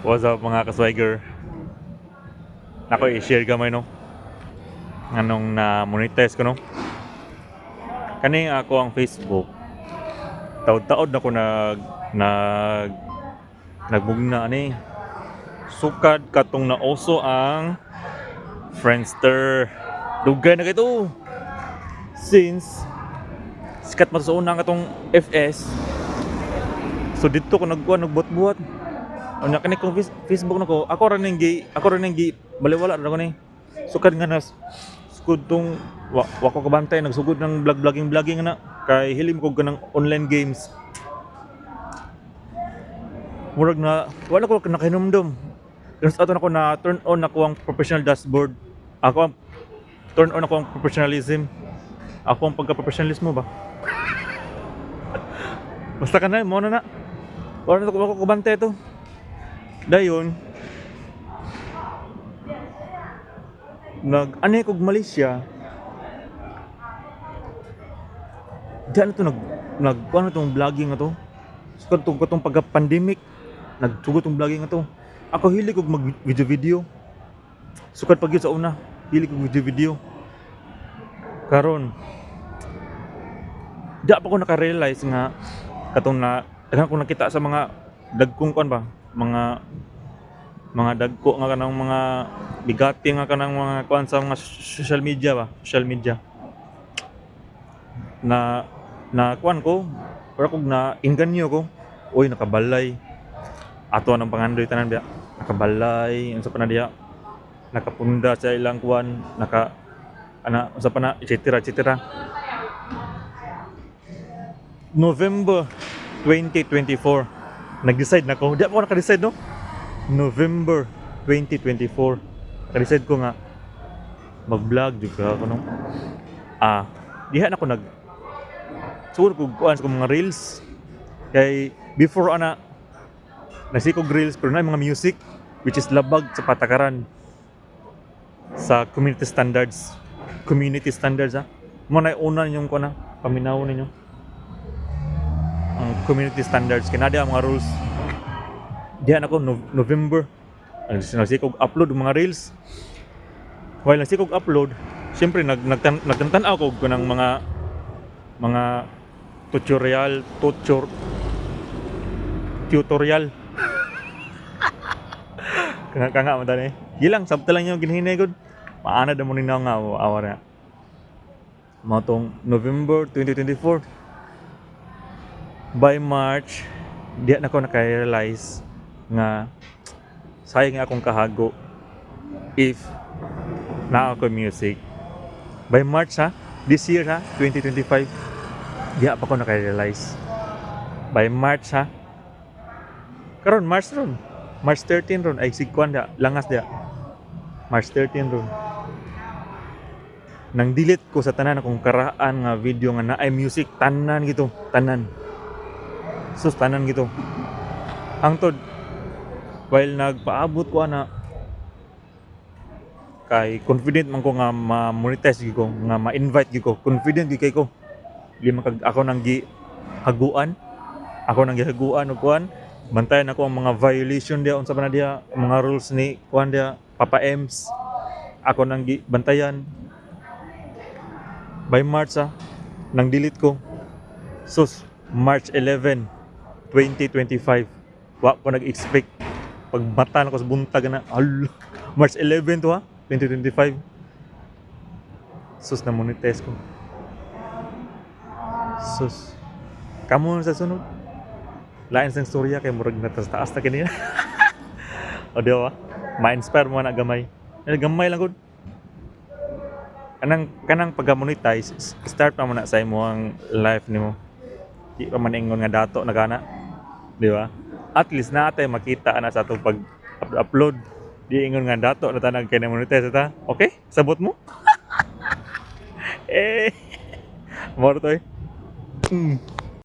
What's up mga kaswiger? Ako i-share gamay no. Anong na monetize ko no. Kani ako ang Facebook. Taod-taod na ko nagbugna ani. Sukad katong nauso ang Friendster. Dugay na kito. Since sikat man sa una katong FS. So dito ko nagbuhat-buhat. Unya kani kong Facebook nako, ako ra ning gi baliwala ra ko ni. Sukad nga nas sukod tong wa ko kabantay nagsugod ng vlogging na kay hilim ko ganang online games. Murag na wala ko nakahinumdum. Kasi ato nako na turn on ako ang professional dashboard. Ako ang turn on ako ang professionalism. Ako ang pagka-professionalismo ba? Basta ka na, mo na. Wala na ko kabantay to. Dayon nag-ani kog Malaysia. Diyan to ano tong vlogging na to. So katong pagka-pandemic, nagsugod tong vlogging na to. Ako hilig kog mag video. Sukad pag yun sa una, hilig kog video. Karon di pa ko naka-realize nga katong na daghan ko nakita sa mga dagkong kuan ba, mga dagko nga kanang mga bigati nga kanang mga kuan sa mga social media na kuan ko para kog na inganyo ko. Oy, nakabalay ato nang pangandoy tanan biya, nakabalay unsa pa na diha, nakapunda sa ilang kuan, unsa pa na etc. November 2024 nag-decide na ko. Di ako naka-decide no? November 2024 naka-decide ko nga mag-vlog juga ako no. Diha na ko siguro ko kuan sa mga reels. Kay before nasikog reels pero na mga music which is labag sa patakaran sa community standards mo na una yung kuan na paminaw ninyo ang community standards kinada ang mga rules. Diyan ako November nagsikog upload ng mga reels. While nagsikog upload, syempre nagtantan-aw ko ng mga tutorial kanga man tani gilang sabta lang yung ginhinay gud maana da mo ninaw nga awara mo tong November 2024. By March, di na ko naka-realize nga sayang akong kahago if na ako music. By March this year 2025, di pa ko naka-realize. By March karon March 13 ron ay sigkuan da langas da. March 13 ron. Nang delete ko sa tanan akong karaan nga video nga naay music tanan gito, tanan gito. Hangtod while nagpaabot ko kay confident man ko nga ma-monetize ko, nga ma-invite ko, confident kay ko. Ako nang gihaguan og kuan, bantayan ako ang mga violation dia unsa man dia, mga rules ni kuan dia Papa Ems. Ako nang gibantayan. By March nang delete ko. Sus, March 11 2025 wa ko nag-expect pagbata na ko sa buntag na March 11 to 2025 sus na monetize ko. Sus kamo sa sunod lain sang storya kay murag natas-taas ta kini. O di ba ma-inspire mo na gamay lang gud kanang pag-monetize. Start pa mo na sa imo ang life nimo, di pa man ingon nga dato na kana. Di ba? At least natin makita na sa atong pag-upload. Di ingon nga dato na tanang kay monetize ta. Okay? Sabot mo? More to